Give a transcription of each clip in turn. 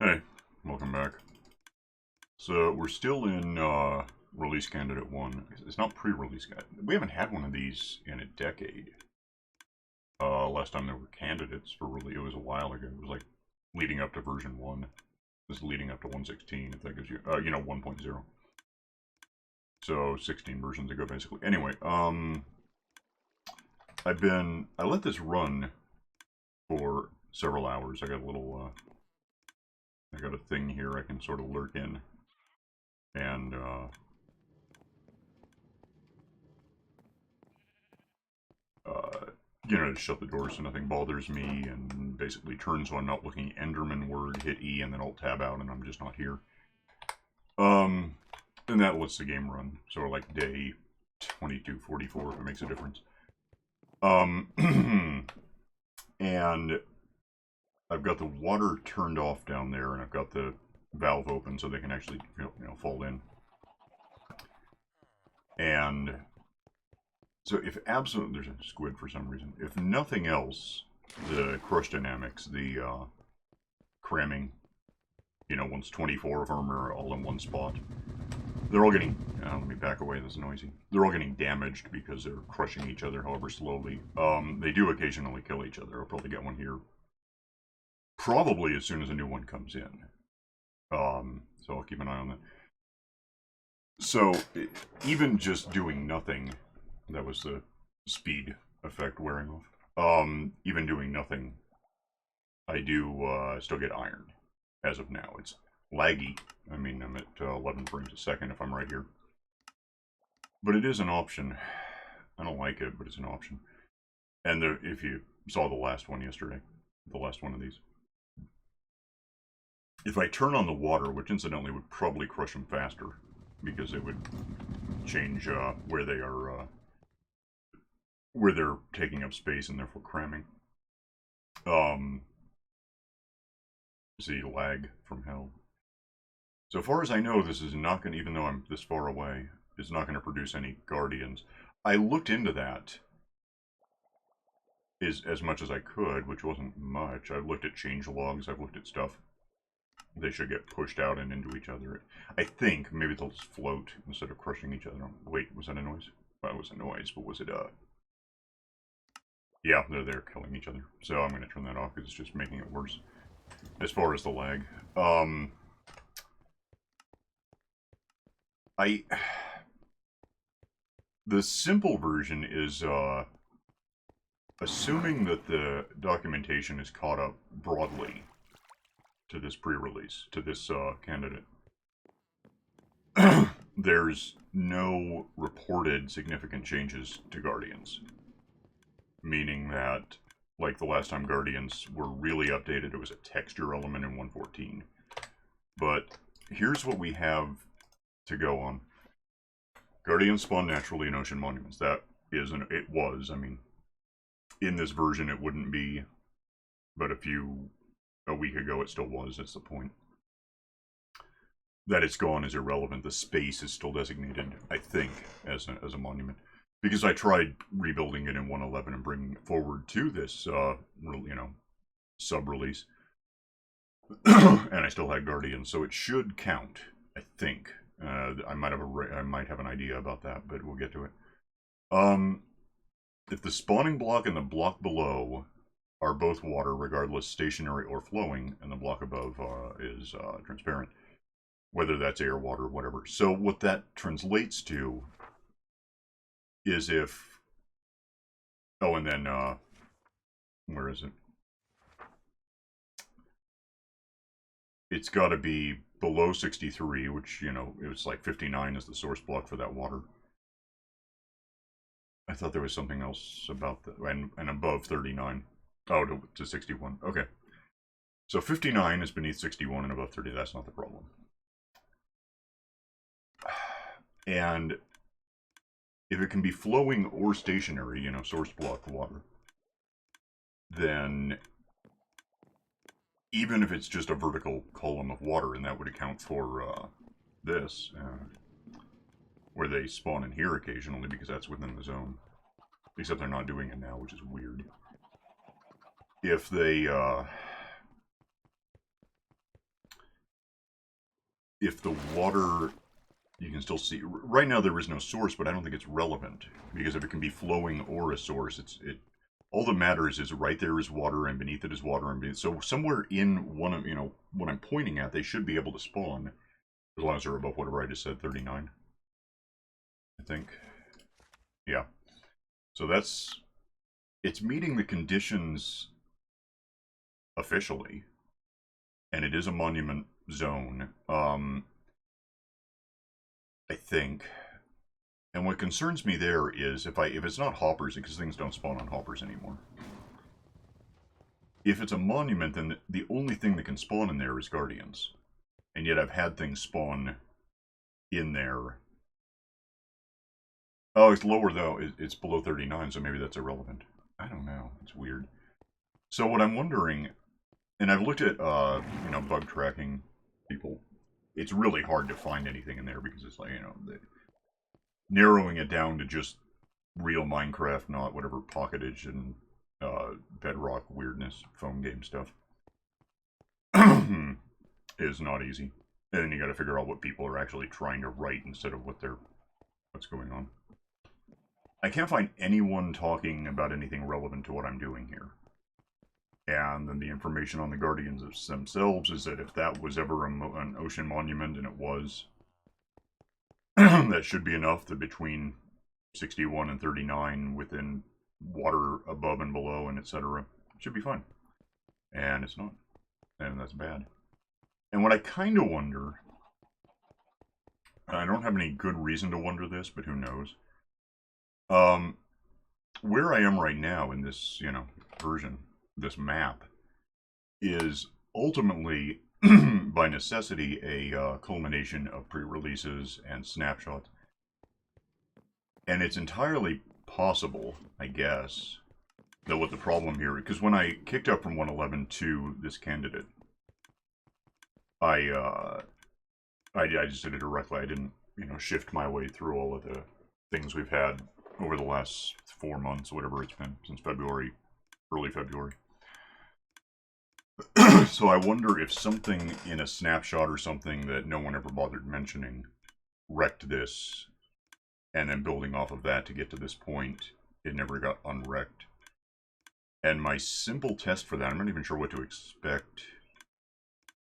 Hey, welcome back. So we're still in release candidate 1. It's not pre-release candidate. We haven't had one of these in a decade. Last time there were candidates for release, it was a while ago. It was like leading up to version 1. This is leading up to 1.16, if that gives you, 1.0. So 16 versions ago, basically. Anyway, I let this run for several hours. I got a little, I got a thing here I can sort of lurk in. And, to shut the door so nothing bothers me, and basically turns on not looking Enderman word, hit E, and then Alt Tab out, and I'm just not here. And that lets the game run. So like day 2244, if it makes a difference. And I've got the water turned off down there, and I've got the valve open so they can actually, fall in. And so if absolutely, there's a squid for some reason. If nothing else, the crush dynamics, the cramming, once 24 of them are all in one spot, they're all getting, let me back away, that's noisy. They're all getting damaged because they're crushing each other, however slowly. They do occasionally kill each other. I'll probably get one here probably as soon as a new one comes in. So I'll keep an eye on that. So even just doing nothing, that was the speed effect wearing off. Even doing nothing, I do still get iron as of now. It's laggy. I mean, I'm at 11 frames a second if I'm right here. But it is an option. I don't like it, but it's an option. And if you saw the last one yesterday, the last one of these, if I turn on the water, which incidentally would probably crush them faster, because it would change where they are, where they're taking up space and therefore cramming. See, lag from hell. So far as I know, this is not going to, even though I'm this far away, it's not going to produce any guardians. I looked into that as much as I could, which wasn't much. I've looked at change logs, I've looked at stuff. They should get pushed out and into each other. I think maybe they'll just float instead of crushing each other. Wait, was that a noise? Well, it was a noise, but was it yeah, they're there killing each other. So I'm going to turn that off because it's just making it worse. As far as the lag. The simple version is, assuming that the documentation is caught up broadly to this pre-release, to this candidate, there's no reported significant changes to Guardians. Meaning that, like the last time Guardians were really updated, it was a texture element in 1.14. But here's what we have to go on. Guardians spawn naturally in ocean monuments. That is, it was, I mean, in this version it wouldn't be, but a week ago it still was, that's the point. That it's gone is irrelevant. The space is still designated, I think, as a monument. Because I tried rebuilding it in 1.11 and bringing it forward to this, sub-release. And I still had Guardians, so it should count, I think. I might have an idea about that, but we'll get to it. If the spawning block and the block below are both water, regardless stationary or flowing, and the block above is transparent, whether that's air, water, whatever. So what that translates to is if, oh, and then, where is it? It's got to be below 63, which, it was like 59 is the source block for that water. I thought there was something else about that, and above 39. Oh, to 61. Okay. So 59 is beneath 61 and above 30. That's not the problem. And if it can be flowing or stationary, source block water, then even if it's just a vertical column of water, and that would account for this, where they spawn in here occasionally because that's within the zone. Except they're not doing it now, which is weird. If they if the water, you can still see. Right now there is no source, but I don't think it's relevant because if it can be flowing or a source, it all that matters is right there is water and beneath it is water and beneath. So somewhere in one of what I'm pointing at, they should be able to spawn as long as they're above whatever I just said, 39. I think. Yeah. So it's meeting the conditions officially, and it is a monument zone. I think. And what concerns me there is if it's not hoppers, because things don't spawn on hoppers anymore. If it's a monument, then the only thing that can spawn in there is guardians. And yet I've had things spawn in there. Oh, it's lower though. It's below 39, so maybe that's irrelevant. I don't know. It's weird. So what I'm wondering, and I've looked at bug tracking people. It's really hard to find anything in there because it's like narrowing it down to just real Minecraft, not whatever pocketage and bedrock weirdness phone game stuff is not easy. And then you got to figure out what people are actually trying to write instead of what's going on. I can't find anyone talking about anything relevant to what I'm doing here. And then the information on the Guardians themselves is that if that was ever an ocean monument, and it was, that should be enough that between 61 and 39 within water above and below and etc. should be fine. And it's not. And that's bad. And what I kind of wonder, I don't have any good reason to wonder this, but who knows. Where I am right now in this, version, this map, is ultimately, by necessity, a culmination of pre-releases and snapshots. And it's entirely possible, I guess, that what the problem here, because when I kicked up from 111 to this candidate, I just did it directly. I didn't, shift my way through all of the things we've had over the last 4 months, whatever it's been, since February, early February. So I wonder if something in a snapshot or something that no one ever bothered mentioning wrecked this, and then building off of that to get to this point, it never got unwrecked. And my simple test for that, I'm not even sure what to expect.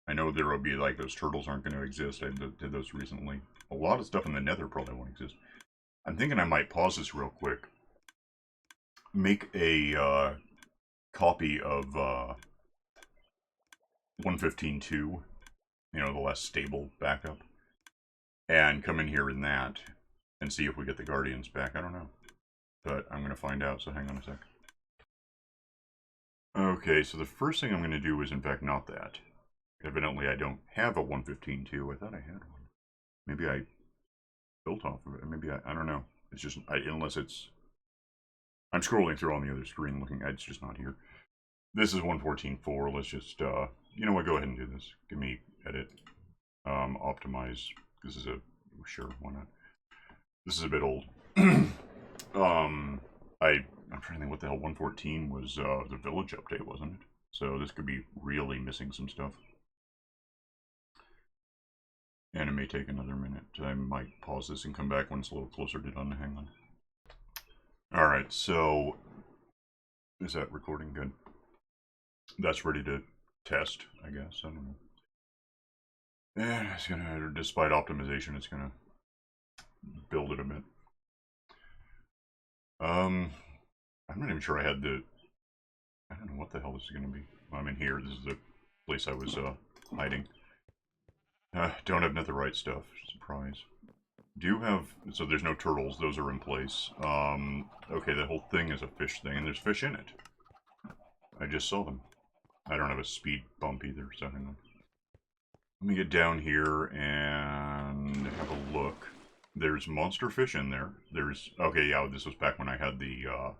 I know there will be like those turtles aren't going to exist. I did those recently. A lot of stuff in the nether probably won't exist. I'm thinking I might pause this real quick. Make a copy of 115.2, the less stable backup, and come in here in that and see if we get the Guardians back. I don't know, but I'm going to find out, so hang on a sec. Okay, so the first thing I'm going to do is in fact not that. Evidently I don't have a 115.2. I thought I had one. Maybe I built off of it. Maybe I don't know. It's just, unless it's, I'm scrolling through on the other screen looking, it's just not here. This is 114.4. Let's just, you know what, go ahead and do this. Give me edit, optimize. This is sure, why not? This is a bit old. I'm trying to think what the hell 114 was, the village update, wasn't it? So this could be really missing some stuff. And it may take another minute. I might pause this and come back when it's a little closer to done. Hang on. Alright, so is that recording good? That's ready to test, I guess. I don't know. And it's gonna, despite optimization, it's gonna build it a bit. I'm not even sure I had I don't know what the hell this is gonna be. I'm in here. This is the place I was hiding. Don't have netherite stuff. Surprise. Do have, so there's no turtles, those are in place. Okay, the whole thing is a fish thing, and there's fish in it. I just saw them. I don't have a speed bump either, so hang on. Let me get down here and have a look. There's monster fish in there. There's, okay, yeah, this was back when I had the,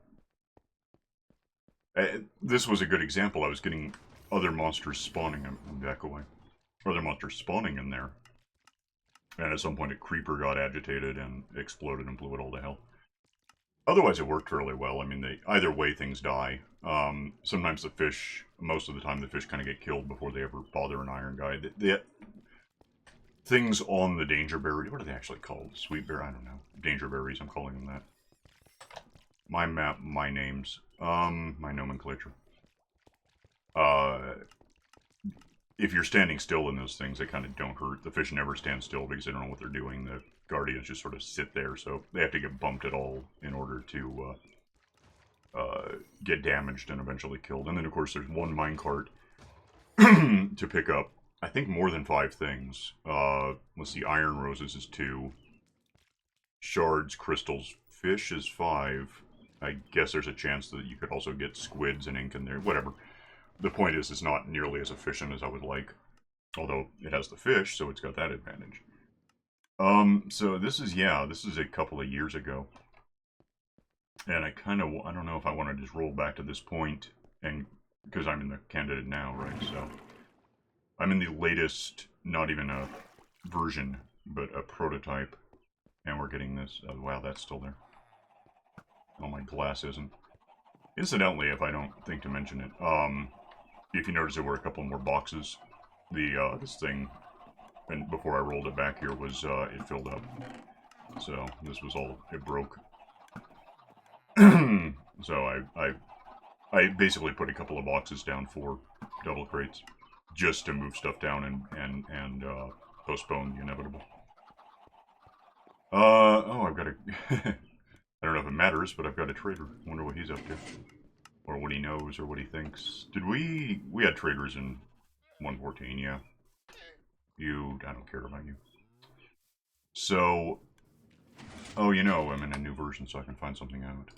this was a good example. I was getting other monsters spawning, I'm back away. Other monsters spawning in there. And at some point a creeper got agitated and exploded and blew it all to hell. Otherwise it worked fairly well. I mean, either way things die. Sometimes the fish, most of the time the fish kind of get killed before they ever bother an iron guy. things on the danger berry. What are they actually called? Sweet berry? I don't know. Danger berries, I'm calling them that. My map, my names. My nomenclature. If you're standing still in those things, they kind of don't hurt. The fish never stand still because they don't know what they're doing. The guardians just sort of sit there, so they have to get bumped at all in order to get damaged and eventually killed. And then, of course, there's one minecart to pick up. I think more than 5 things. Let's see, iron roses is 2. Shards, crystals, fish is 5. I guess there's a chance that you could also get squids and ink in there. Whatever. The point is, it's not nearly as efficient as I would like. Although, it has the fish, so it's got that advantage. So this is, yeah, this is a couple of years ago. And I don't know if I want to just roll back to this point, and because I'm in the candidate now, right? So I'm in the latest, not even a version, but a prototype, and we're getting this. Oh, wow, that's still there. Oh, my glass isn't. Incidentally, if I don't think to mention it, if you notice there were a couple more boxes, this thing, and before I rolled it back here, was it filled up. So this was all, it broke. So I basically put a couple of boxes down for double crates, just to move stuff down and postpone the inevitable. Oh, I've got a... I don't know if it matters, but I've got a trader. I wonder what he's up to. Or what he knows, or what he thinks. Did we... We had traders in 1.14, yeah. I don't care about you. So... Oh, you know, I'm in a new version, so I can find something out.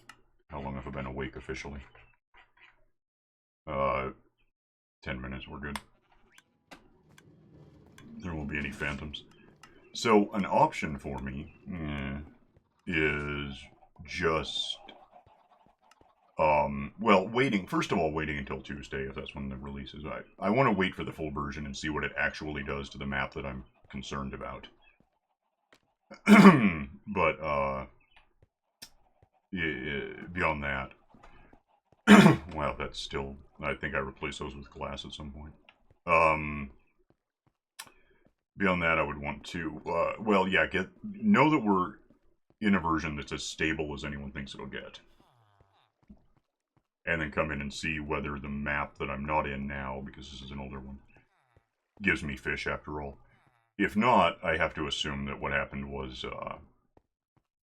How long have I been awake officially? 10 minutes, we're good. There won't be any phantoms. So, an option for me is just, well, first of all, waiting until Tuesday, if that's when the release is. I want to wait for the full version and see what it actually does to the map that I'm concerned about. But, beyond that, well, that's still, I think I replace those with glass at some point. Beyond that, I would want to, well, yeah, know that we're in a version that's as stable as anyone thinks it'll get. And then come in and see whether the map that I'm not in now, because this is an older one, gives me fish after all. If not, I have to assume that what happened was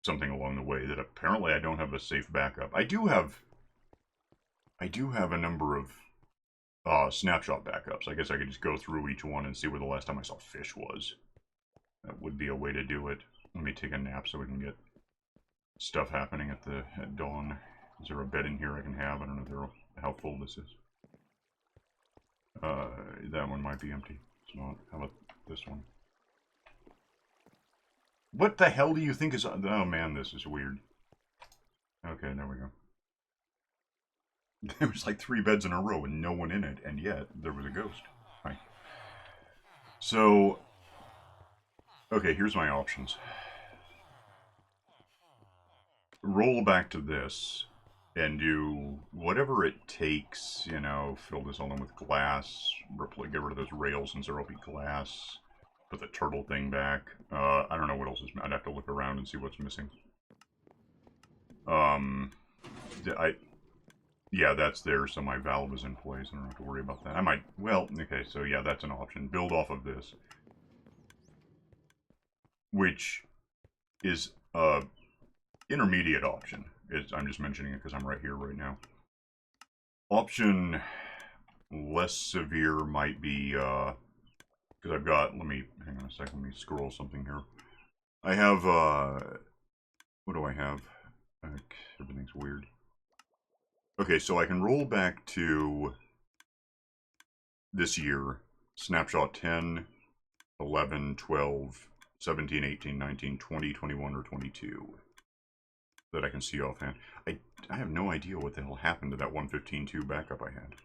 something along the way that apparently I don't have a safe backup. I do have a number of snapshot backups. I guess I could just go through each one and see where the last time I saw fish was. That would be a way to do it. Let me take a nap so we can get stuff happening at dawn. Is there a bed in here I can have? I don't know how full this is. That one might be empty. It's not. How about this one? What the hell do you think is... Oh man, this is weird. Okay, there we go. There was like 3 beds in a row and no one in it, and yet there was a ghost. Right. So... Okay, here's my options. Roll back to this and do whatever it takes, you know, fill this all in with glass, get rid of those rails since there'll be glass, put the turtle thing back. I don't know what else is... I'd have to look around and see what's missing. Yeah, that's there, so my valve is in place. I don't have to worry about that. I might... Well, okay, so yeah, that's an option. Build off of this. Which is a intermediate option. I'm just mentioning it because I'm right here right now. Option less severe might be... because I've got... Hang on a second, let me scroll something here. I have... What do I have? Everything's weird. Okay, so I can roll back to this year. Snapshot 10, 11, 12, 17, 18, 19, 20, 21, or 22. That I can see offhand. I have no idea what the hell happened to that 115.2 backup I had.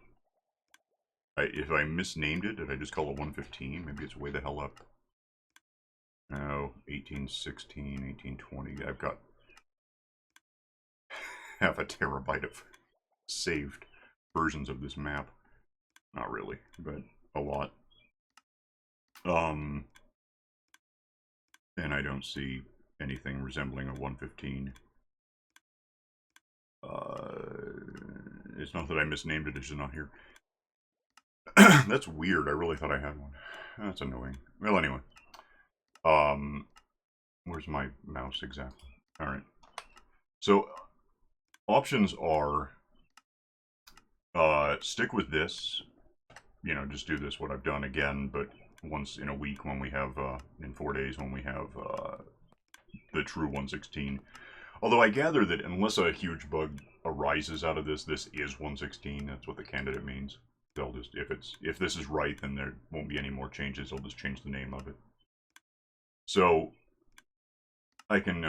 If I misnamed it, did I just call it 115? Maybe it's way the hell up. No, 1816, 1820. I've got half a terabyte of saved versions of this map. Not really, but a lot. And I don't see anything resembling a 115. It's not that I misnamed it, it's just not here. That's weird. I really thought I had one. That's annoying. Well, anyway. Where's my mouse exactly? Alright. So, options are, stick with this. You know, just do this, what I've done again, but once in a week when we have, in 4 days when we have, the true 116. Although I gather that unless a huge bug arises out of this, this is 116. That's what the candidate means. They'll just, if this is right, then there won't be any more changes. They'll just change the name of it. So I can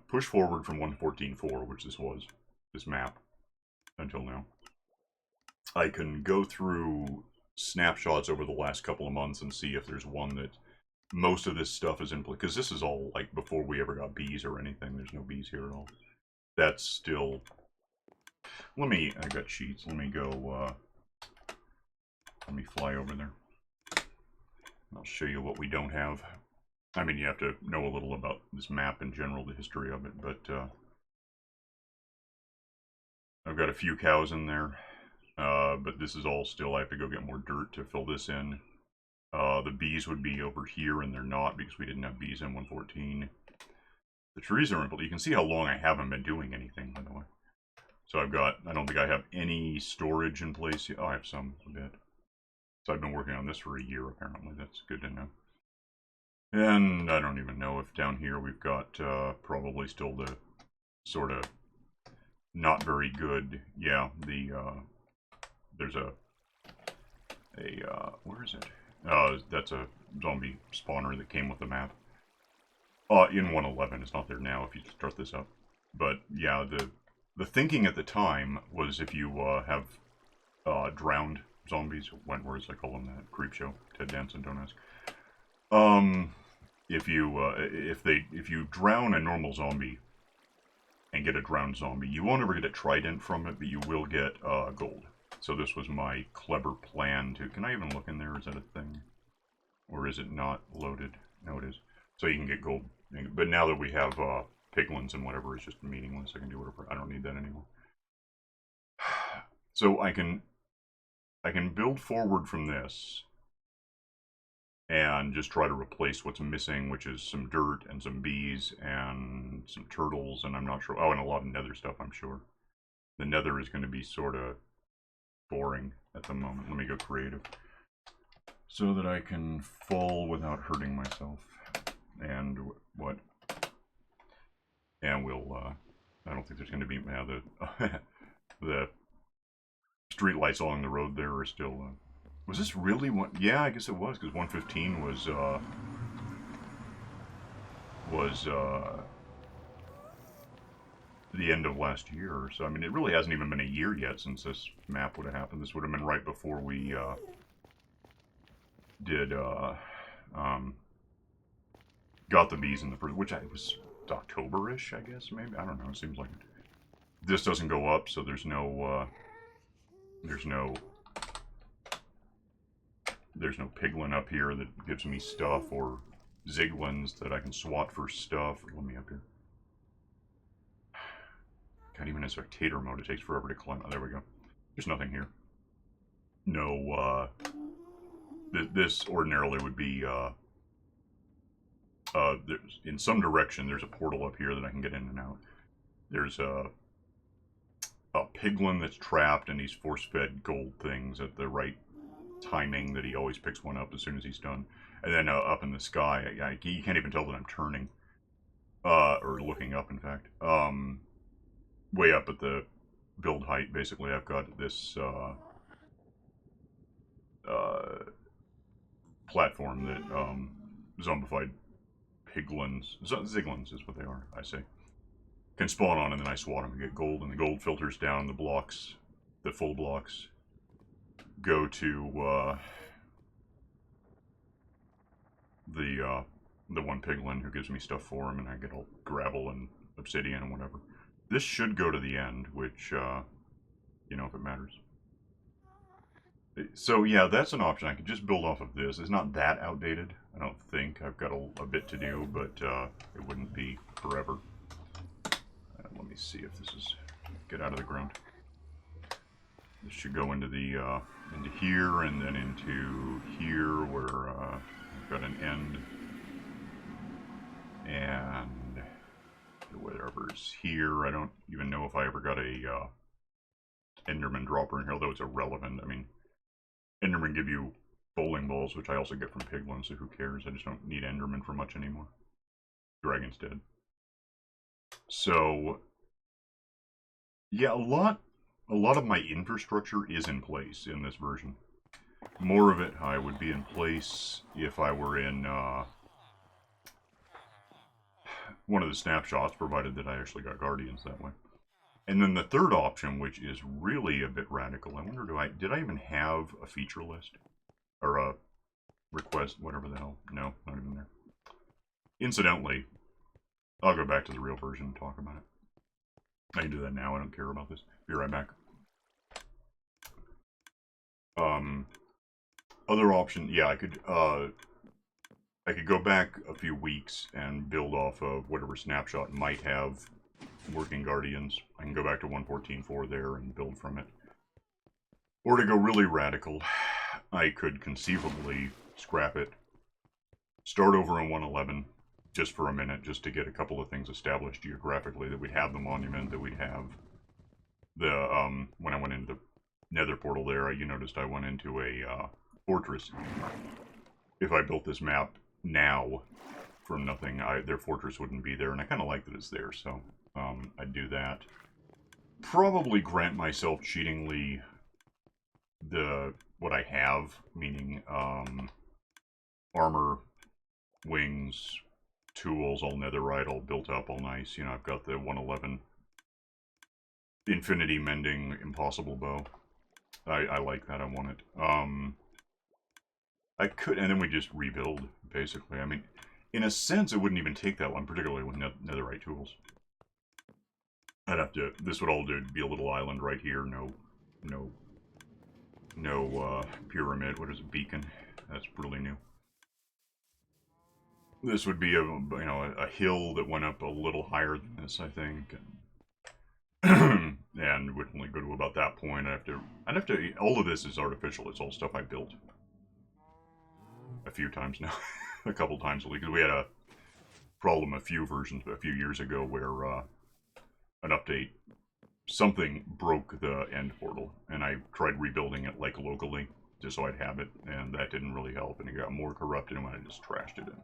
push forward from 114.4, which this map, until now. I can go through snapshots over the last couple of months and see if there's one that most of this stuff is in place, because this is all like before we ever got bees or anything. There's no bees here at all. That's still. I got sheets. Let me go. Let me fly over there. I'll show you what we don't have. I mean, you have to know a little about this map in general, the history of it, but I've got a few cows in there, but this is all still. I have to go get more dirt to fill this in. The bees would be over here, and they're not because we didn't have bees in 114. The trees are in, you can see how long I haven't been doing anything, by the way. So I don't think I have any storage in place yet. Oh, I have some, a bit. So I've been working on this for a year, apparently. That's good to know. And I don't even know if down here we've got probably still the sort of not very good. Yeah, there's where is it? That's a zombie spawner that came with the map. In 111, it's not there now if you start this up. But yeah, the thinking at the time was if you have drowned zombies, Wentworths, I call them that, Creepshow, Ted Danson, don't ask. If you drown a normal zombie and get a drowned zombie, you won't ever get a trident from it, but you will get gold. So this was my clever plan to. Can I even look in there? Is that a thing, or is it not loaded? No, it is. So you can get gold, but now that we have piglins and whatever, it's just meaningless. I can do whatever. I don't need that anymore. So I can build forward from this and just try to replace what's missing, which is some dirt and some bees and some turtles, and I'm not sure. Oh, and a lot of nether stuff, I'm sure. The nether is going to be sort of boring at the moment. Let me go creative so that I can fall without hurting myself. And what? And we'll, I don't think there's going to be, now the street lights along the road there are still, was this really one? Yeah, I guess it was, because 115 was the end of last year. So, I mean, it really hasn't even been a year yet since this map would have happened. This would have been right before we, got the bees in the first, which was October-ish, I guess, maybe? I don't know, it seems like it. This doesn't go up, so there's no piglin up here that gives me stuff, or ziglins that I can swat for stuff. Let me up here. God, even in spectator mode, it takes forever to climb. Oh, there we go. There's nothing here. No, this ordinarily would be, in some direction, there's a portal up here that I can get in and out. There's a piglin that's trapped, and he's force-fed gold things at the right timing that he always picks one up as soon as he's done. And then up in the sky, you can't even tell that I'm turning. Or looking up, in fact. Way up at the build height, basically, I've got this platform that zombified piglins, ziglins is what they are, I say, can spawn on, and then I swat them and get gold, and the gold filters down the blocks, the full blocks, go to the one piglin who gives me stuff for him, and I get all gravel and obsidian and whatever. This should go to the end, which, you know, if it matters. So yeah, that's an option. I could just build off of this. It's not that outdated, I don't think. I've got a bit to do, but it wouldn't be forever. Let me see if this is get out of the ground. This should go into the into here and then into here where we've got an end, and whatever's here. I don't even know if I ever got a Enderman dropper in here, although it's irrelevant. I mean, Enderman give you bowling balls, which I also get from piglins, so who cares? I just don't need Enderman for much anymore. Dragon's dead. So, yeah, a lot of my infrastructure is in place in this version. More of it I would be in place if I were in one of the snapshots, provided that I actually got guardians that way. And then the third option, which is really a bit radical, I wonder, did I even have a feature list? Or a request, whatever the hell. No, not even there. Incidentally, I'll go back to the real version and talk about it. I can do that now, I don't care about this. Be right back. Other option, yeah, I could go back a few weeks and build off of whatever snapshot might have working guardians. I can go back to 1.14.4 there and build from it. Or to go really radical, I could conceivably scrap it, start over in 1.11 just for a minute, just to get a couple of things established geographically, that we'd have the monument, that we'd have the, when I went into the nether portal there, you noticed I went into a fortress. If I built this map now from nothing, their fortress wouldn't be there, and I kind of like that it's there, so I'd do that. Probably grant myself cheatingly what I have, meaning armor, wings, tools, all netherite, all built up, all nice. You know, I've got the 1.11 infinity mending impossible bow. I like that, I want it. I could, and then we just rebuild, basically. I mean, in a sense, it wouldn't even take that long, particularly with netherite tools. I'd have to, this would all be a little island right here, no pyramid, what is it, beacon? That's really new. This would be a hill that went up a little higher than this, I think, and would only go to about that point. I'd have to, all of this is artificial, it's all stuff I built a few times now, a couple times at least, because we had a problem a few years ago where an update, something broke the end portal, and I tried rebuilding it like locally, just so I'd have it, and that didn't really help, and it got more corrupted when I just trashed it in.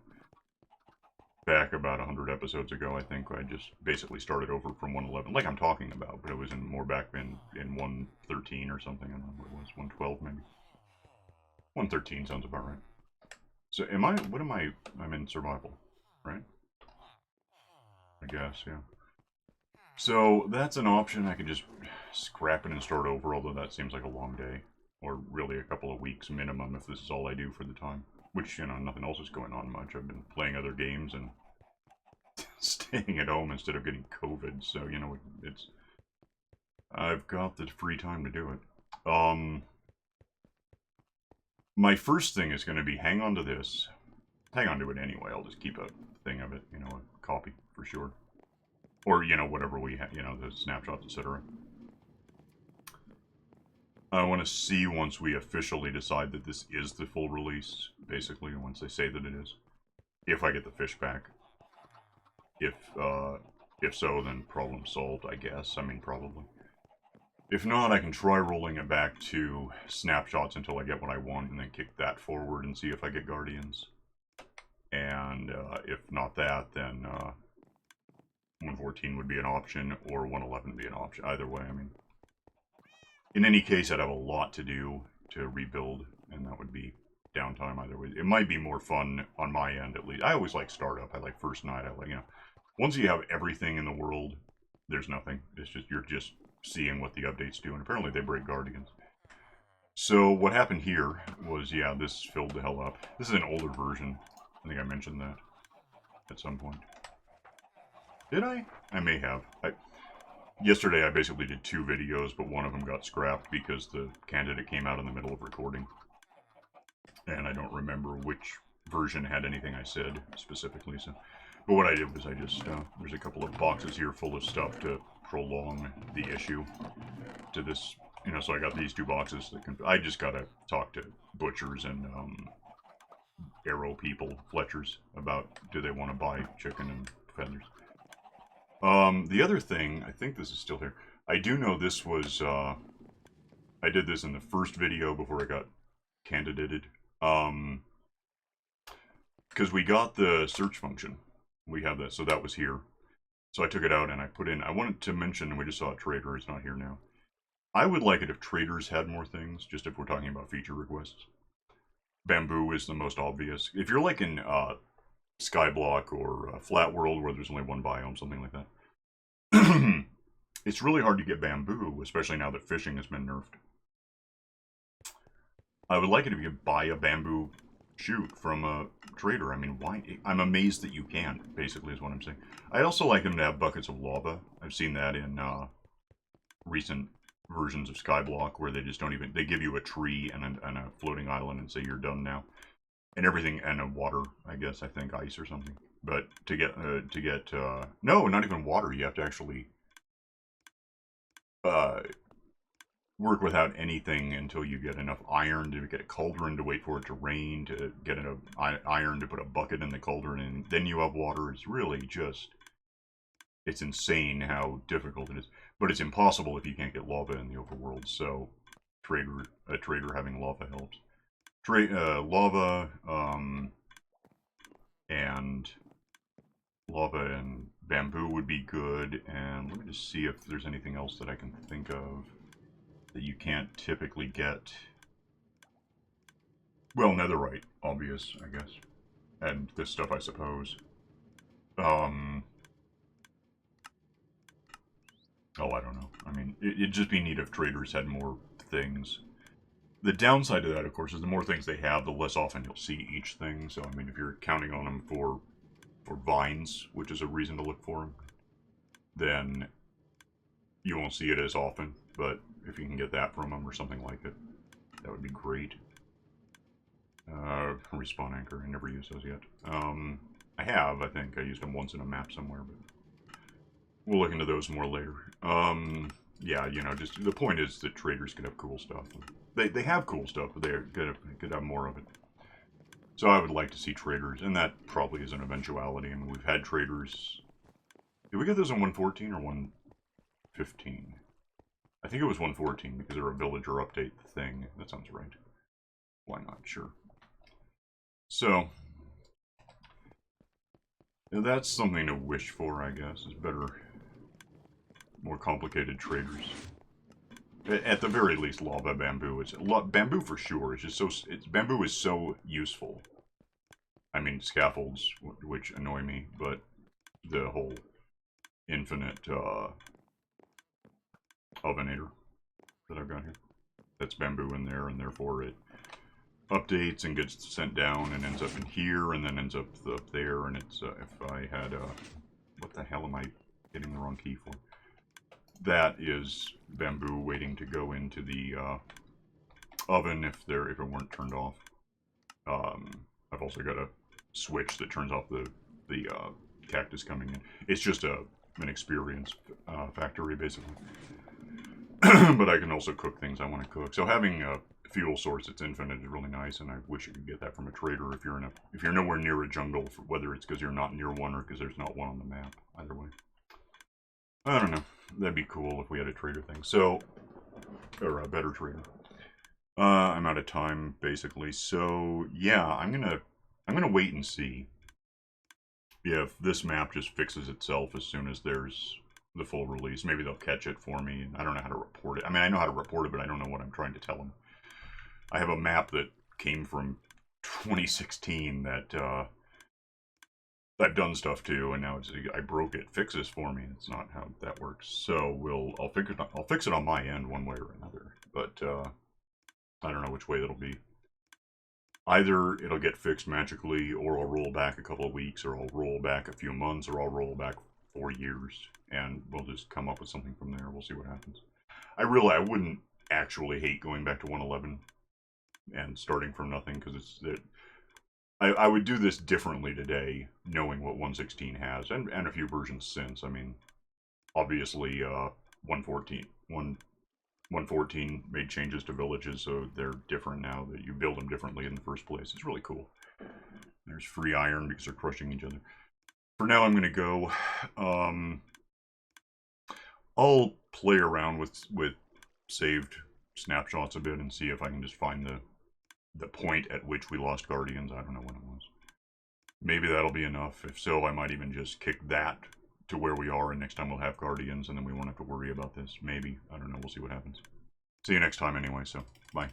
Back about 100 episodes ago, I think, I just basically started over from 1.11, like I'm talking about, but it was more back in 1.13 or something. I don't know what it was, 1.12 maybe. 1.13 sounds about right. So I'm in survival, right? I guess, yeah. So that's an option. I could just scrap it and start over, although that seems like a long day. Or really a couple of weeks minimum if this is all I do for the time. Which, you know, nothing else is going on much. I've been playing other games and staying at home instead of getting COVID. So, you know, I've got the free time to do it. My first thing is going to be hang on to this. Hang on to it anyway. I'll just keep a thing of it, you know, a copy for sure. Or, you know, whatever we have, you know, the snapshots, etc. I want to see once we officially decide that this is the full release, basically, once they say that it is. If I get the fish back. If so, then problem solved, I guess. I mean, probably. If not, I can try rolling it back to snapshots until I get what I want, and then kick that forward and see if I get guardians. And if not that, then 1.14 would be an option, or 1.11 would be an option. Either way, I mean. In any case, I'd have a lot to do to rebuild, and that would be downtime either way. It might be more fun on my end, at least. I always like startup. I like first night. I like, you know, once you have everything in the world, there's nothing. It's just, you're just seeing what the updates do, and apparently they break guardians. So what happened here was, yeah, this filled the hell up. This is an older version. I think I mentioned that at some point. Did I? I may have. yesterday I basically did 2 videos, but one of them got scrapped because the candidate came out in the middle of recording. And I don't remember which version had anything I said specifically. So, but what I did was I just, there's a couple of boxes here full of stuff to prolong the issue to this, you know, so I got these 2 boxes that can, I just gotta talk to butchers and, arrow people, Fletchers, about do they want to buy chicken and feathers. The other thing, I think this is still here. I do know this was, I did this in the first video before I got candidated. Because we got the search function. We have that, so that was here. So I took it out and I put in, I wanted to mention, we just saw a trader, it's not here now. I would like it if traders had more things, just if we're talking about feature requests. Bamboo is the most obvious. If you're like in Skyblock or Flat World where there's only one biome, something like that, it's really hard to get bamboo, especially now that fishing has been nerfed. I would like it if you could buy a bamboo shoot from a trader. I mean, why? I'm amazed that you can't, basically, is what I'm saying. I'd also like them to have buckets of lava. I've seen that in recent versions of Skyblock where they just don't even, they give you a tree and a floating island and say you're done now. And everything, and a water, I guess, I think, ice or something. But to get, no, not even water, you have to actually work without anything until you get enough iron to get a cauldron to wait for it to rain, to get enough iron to put a bucket in the cauldron, and then you have water. It's really just, it's insane how difficult it is. But it's impossible if you can't get lava in the overworld, so a trader having lava helps. Lava, and bamboo would be good, and let me just see if there's anything else that I can think of that you can't typically get. Well, netherite, obvious, I guess. And this stuff, I suppose. Oh, I don't know. I mean, it'd just be neat if traders had more things. The downside to that, of course, is the more things they have, the less often you'll see each thing. So, I mean, if you're counting on them for vines, which is a reason to look for them, then you won't see it as often. But if you can get that from them or something like it, that would be great. Respawn anchor, I never used those yet. I have, I think. I used them once in a map somewhere, but we'll look into those more later. Yeah, you know, just the point is that traders could have cool stuff. They have cool stuff, but they could have more of it. So I would like to see traders, and that probably is an eventuality. I mean, we've had traders. Did we get those on 114 or 115? I think it was 114 because they're a villager update thing. That sounds right. Why not? Sure. So, that's something to wish for, I guess, is better, more complicated traders. At the very least, lava bamboo. Bamboo for sure. It's just so, bamboo is so useful. I mean, scaffolds, which annoy me, but the whole infinite ovenator that I've got here, that's bamboo in there, and therefore it updates and gets sent down and ends up in here and then ends up there, and it's if I had what the hell am I hitting the wrong key for? That is bamboo waiting to go into the oven if it weren't turned off. I've also got a switch that turns off the cactus coming in. It's just an experience factory basically. But I can also cook things I want to cook. So having a fuel source that's infinite is really nice, and I wish you could get that from a trader if you're nowhere near a jungle, whether it's because you're not near one or because there's not one on the map. Either way, I don't know. That'd be cool if we had a trader thing. So, or a better trader. I'm out of time basically. So yeah, I'm gonna wait and see if this map just fixes itself as soon as there's the full release. Maybe they'll catch it for me. I don't know how to report it. I mean, I know how to report it, but I don't know what I'm trying to tell them. I have a map that came from 2016 that I've done stuff to, and now I broke it. Fix this for me. It's not how that works. So I'll fix it on my end one way or another. But I don't know which way that'll be. Either it'll get fixed magically, or I'll roll back a couple of weeks, or I'll roll back a few months, or I'll roll back 4 years, and we'll just come up with something from there. We'll see what happens. I wouldn't actually hate going back to 111 and starting from nothing, because it's that I would do this differently today, knowing what 116 has, and a few versions since. I mean, obviously, 114 made changes to villages, so they're different now, that you build them differently in the first place. It's really cool. There's free iron because they're crushing each other. For now, I'm going to go. I'll play around with saved snapshots a bit and see if I can just find the point at which we lost Guardians. I don't know when it was. Maybe that'll be enough. If so, I might even just kick that to where we are, and next time we'll have Guardians, and then we won't have to worry about this. Maybe. I don't know. We'll see what happens. See you next time anyway, so bye.